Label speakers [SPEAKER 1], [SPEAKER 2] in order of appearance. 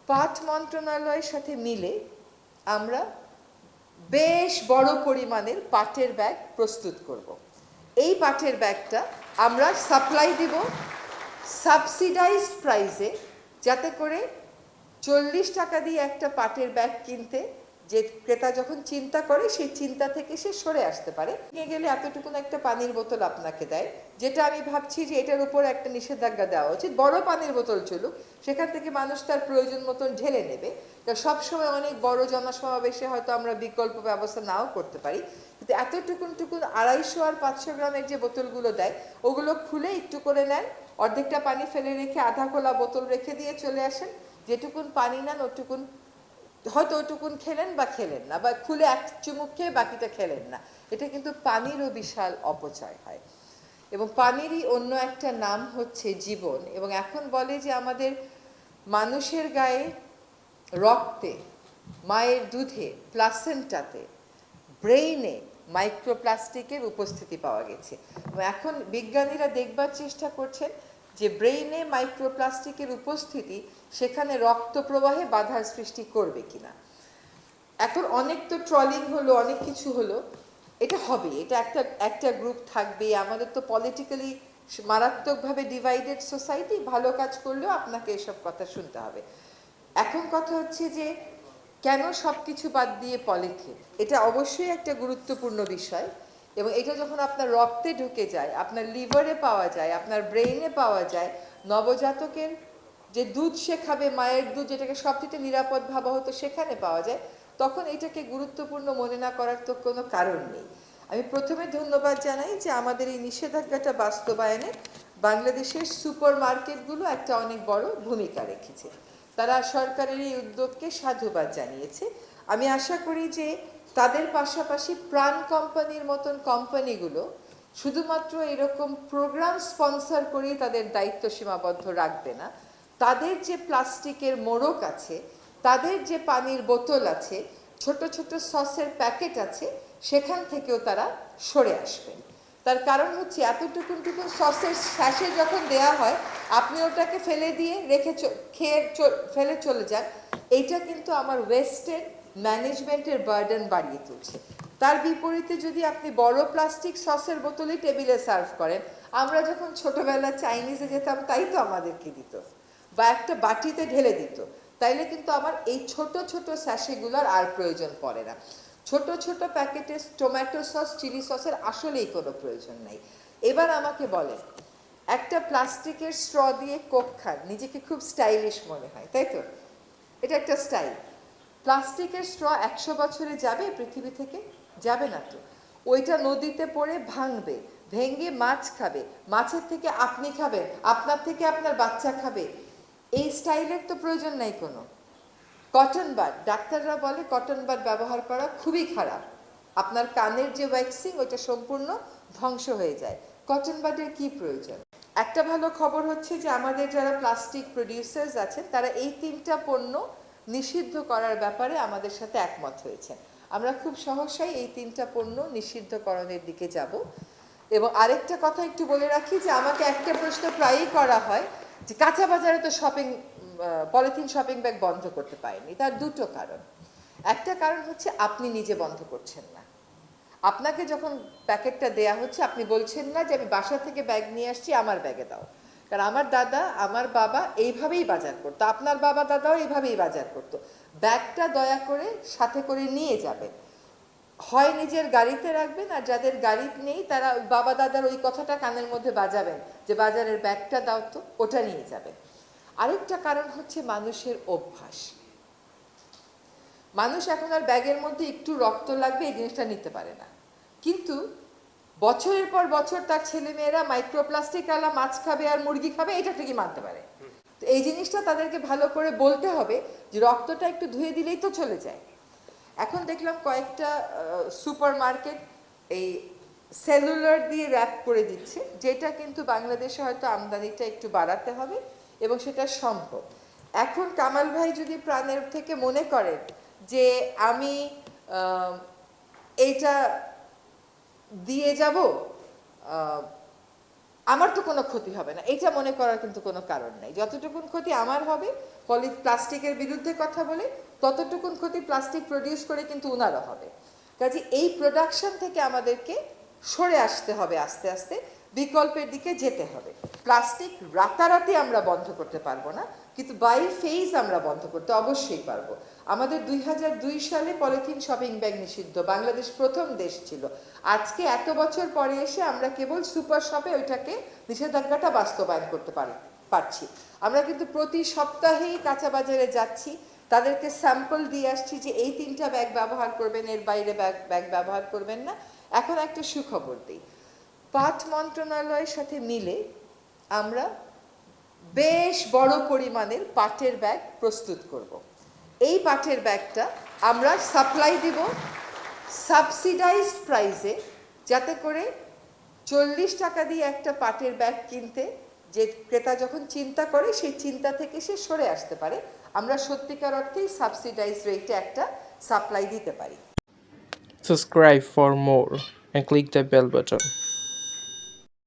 [SPEAKER 1] পাট মন্ত্রণালয়ের সাথে মিলে আমরা বেশ বড় পরিমাণের পাটের ব্যাগ প্রস্তুত করব। এই পাটের ব্যাগটা আমরা সাপ্লাই দিব সাবসিডাইজড প্রাইসে, যাতে করে 40 টাকা দিয়ে একটা পাটের ব্যাগ কিনতে যে ক্রেতা যখন চিন্তা করে সেই চিন্তা থেকে সে সরে আসতে পারে। নিয়ে গেলে এতটুকুন একটা পানির বোতল আপনাকে দেয়, যেটা আমি ভাবছি যে এটার উপর একটা নিষেধাজ্ঞা দেওয়া উচিত। বড় পানির বোতল চলুক, সেখান থেকে মানুষ তার প্রয়োজন মতন ঢেলে নেবে। তা সবসময় অনেক বড় জনসমাবেশে হয়তো আমরা বিকল্প ব্যবস্থা নাও করতে পারি, কিন্তু এতটুকুন 250 আর 500 গ্রামের যে বোতলগুলো দেয় ওগুলো খুলে একটু করে নেন, অর্ধেকটা পানি ফেলে রেখে আধা খোলা বোতল রেখে দিয়ে চলে আসেন। যেটুকুন পানি নেন ওটুকুন হয়তো ওটুকুন খেলেন বা খেলেন না, বা খুলে এক চুমুক খেয়ে বাকিটা খেলেন না। এটা কিন্তু পানিরও বিশাল অপচয় হয়, এবং পানিরই অন্য একটা নাম হচ্ছে জীবন। এবং এখন বলে যে আমাদের মানুষের গায়ে, রক্তে, মায়ের দুধে, প্লাসেন্টাতে, ব্রেইনে মাইক্রোপ্লাস্টিকের উপস্থিতি পাওয়া গেছে। এবং এখন বিজ্ঞানীরা দেখবার চেষ্টা করছেন যে ব্রেইনে মাইক্রোপ্লাস্টিকের উপস্থিতি সেখানে রক্ত প্রবাহে বাধার সৃষ্টি করবে কিনা। এখন অনেক তো ট্রলিং হলো, অনেক কিছু হলো, এটা হবে, এটা একটা গ্রুপ থাকবে। আমাদের তো পলিটিক্যালি মারাত্মকভাবে ডিভাইডেড সোসাইটি, ভালো কাজ করলেও আপনাকে এসব কথা শুনতে হবে। এখন কথা হচ্ছে যে কেন সব কিছু বাদ দিয়ে পলিথিন? এটা অবশ্যই একটা গুরুত্বপূর্ণ বিষয়, এবং এটা যখন আপনার রক্তে ঢুকে যায়, আপনার লিভারে পাওয়া যায়, আপনার ব্রেইনে পাওয়া যায়, নবজাতকের যে দুধ সে খাবে, মায়ের দুধ যেটাকে সবচেয়ে নিরাপদ ভাবা হতো সেখানে পাওয়া যায়, তখন এটাকে গুরুত্বপূর্ণ মনে না করার তো কোনো কারণ নেই। আমি প্রথমে ধন্যবাদ জানাই যে আমাদের এই নিষেধাজ্ঞাটা বাস্তবায়নে বাংলাদেশের সুপার মার্কেটগুলো একটা অনেক বড় ভূমিকা রেখেছে। তারা সরকারের এই উদ্যোগকে সাধুবাদ জানিয়েছে। আমি আশা করি যে তাদের পাশাপাশি প্রাণ কোম্পানির মতন কোম্পানিগুলো শুধুমাত্র এরকম প্রোগ্রাম স্পন্সর করেই তাদের দায়িত্ব সীমাবদ্ধ রাখবে না। তাদের যে প্লাস্টিকের মোড়ক আছে, তাদের যে পানির বোতল আছে, ছোট ছোট সসের প্যাকেট আছে, সেখান থেকেও তারা সরে আসবেন। তার কারণ হচ্ছে এতটুকুন সসের শ্যাশে যখন দেয়া হয়, আপনি ওটাকে ফেলে দিয়ে রেখে খেয়ে ফেলে চলে যান, এইটা কিন্তু আমার ওয়েস্টের ম্যানেজমেন্টের বার্ডেন বাড়িয়ে তুলছে। তার বিপরীতে যদি আপনি বড় প্লাস্টিক সসের বোতলে টেবিলে সার্ভ করেন, আমরা যখন ছোটবেলা চাইনিজে যেতাম তাই তো আমাদেরকে দিত, বা একটা বাটিতে ঢেলে দিত, তাইলে কিন্তু আমার এই ছোট ছোট স্যাশেগুলোর আর প্রয়োজন পড়ে না। ছোট ছোট প্যাকেটে টমেটো সস, চিলি সসের আসলেই কোনো প্রয়োজন নাই। এবার আমাকে বলেন, একটা প্লাস্টিকের স্ট্র দিয়ে কোক খান, নিজেকে খুব স্টাইলিশ মনে হয়, তাই তো? এটা একটা স্টাইল। প্লাস্টিকের স্ট্র 100 বছরে যাবে পৃথিবী থেকে? যাবে না তো। ওইটা নদীতে পড়ে ভাঙবে, ভেঙে মাছ খাবে, মাছের থেকে আপনি খাবেন, আপনার থেকে আপনার বাচ্চা খাবে। এই স্টাইলের তো প্রয়োজন নাই কোনো। কটন বাড, ডাক্তাররা বলে কটন বাড ব্যবহার করা খুবই খারাপ, আপনার কানের যে ওয়্যাক্সিং ওইটা সম্পূর্ণ ধ্বংস হয়ে যায়। কটন বাডের কি প্রয়োজন? একটা ভালো খবর হচ্ছে যে আমাদের যারা প্লাস্টিক প্রডিউসার্স আছেন তারা এই 3টা পণ্য নিষিদ্ধ করার ব্যাপারে আমাদের সাথে একমত হয়েছেন। আমরা খুব সহসাই এই 3টা পণ্য নিষিদ্ধকরণের দিকে যাব। এবং আরেকটা কথা একটু বলে রাখি যে আমাকে একটা প্রশ্ন প্রায়ই করা হয় যে কাঁচা বাজারে তো পলিথিন শপিং ব্যাগ বন্ধ করতে পারেনি। তার দুটো কারণ। একটা কারণ হচ্ছে আপনি নিজে বন্ধ করছেন না। আপনাকে যখন প্যাকেটটা দেয়া হচ্ছে আপনি বলছেন না যে আমি বাসা থেকে ব্যাগ নিয়ে আসছি, আমার ব্যাগে দাও। কারণ আমার দাদা, আমার বাবা এইভাবেই বাজার করতো, আপনার বাবা দাদাও এইভাবেই বাজার করতো। ব্যাগটা দয়া করে সাথে করে নিয়ে যাবেন, হয় নিজের গাড়িতে রাখবেন, আর যাদের গাড়ি নেই তারা বাবা দাদার ওই কথাটা কানের মধ্যে বাজাবেন যে বাজারের ব্যাগটা দাও তো, ওটা নিয়ে যাবেন। আরেকটা কারণ হচ্ছে মানুষের অভ্যাস। মানুষ এখন আর ব্যাগের মধ্যে একটু রক্ত লাগবে এই জিনিসটা নিতে পারে না, কিন্তু বছরের পর বছর তার ছেলেমেয়েরা মাইক্রোপ্লাস্টিক আলা মাছ খাবে আর মুরগি খাবে, এটা ঠিকই মানতে পারে। তো এই জিনিসটা তাদেরকে ভালো করে বলতে হবে যে রক্তটা একটু ধুয়ে দিলেই তো চলে যায়। এখন দেখলাম কয়েকটা সুপার মার্কেট এই সেলুলার দিয়ে র্যাপ করে দিচ্ছে, যেটা কিন্তু বাংলাদেশে হয়তো আমদানিটা একটু বাড়াতে হবে, এবং সেটা সম্ভব। এখন কামাল ভাই যদি প্রাণের থেকে মনে করেন যে আমি এইটা দিয়ে যাব, আমার তো কোনো ক্ষতি হবে না, এটা মনে করার কিন্তু কোনো কারণ নাই। যতটুকুন ক্ষতি আমার হবে প্লাস্টিকের বিরুদ্ধে কথা বলে ততটুকুন ক্ষতি প্লাস্টিক প্রডিউস করে কিন্তু উনারা হবে। কাজে এই প্রোডাকশন থেকে আমাদেরকে সরে আসতে হবে, আস্তে আস্তে বিকল্পের দিকে যেতে হবে। প্লাস্টিক রাতারাতি আমরা বন্ধ করতে পারবো না, কিন্তু বাই ফেজ আমরা বন্ধ করতে অবশ্যই পারবো। আমাদের 2002 সালে পলিথিন শপিং ব্যাগ নিষিদ্ধ, বাংলাদেশ প্রথম দেশ ছিল। আজকে এত বছর পরে এসে আমরা কেবল সুপার শপে ওইটাকে নিষেধাজ্ঞাটা বাস্তবায়ন করতে পারছি। আমরা কিন্তু প্রতি সপ্তাহেই কাঁচা বাজারে যাচ্ছি, তাদেরকে স্যাম্পল দিয়ে আসছি যে এই 3টা ব্যাগ ব্যবহার করবেন, এর বাইরে ব্যাগ ব্যবহার করবেন না। এখন একটা সুখবর দিই, পাট মন্ত্রণালয়ের সাথে মিলে আমরা বেশ বড় পরিমাণের পাটের ব্যাগ প্রস্তুত করব। এই পাটের ব্যাগটা আমরা সাপ্লাই দিব সাবসিডাইজড প্রাইসে, যাতে করে 40 টাকা দিয়ে একটা পাটের ব্যাগ কিনতে যে ক্রেতা যখন চিন্তা করে, সেই চিন্তা থেকে সে সরে আসতে পারে। আমরা সত্যিকার অর্থেই সাবসিডাইজ রেটে একটা সাপ্লাই দিতে পারি।
[SPEAKER 2] Subscribe for more and click the bell button.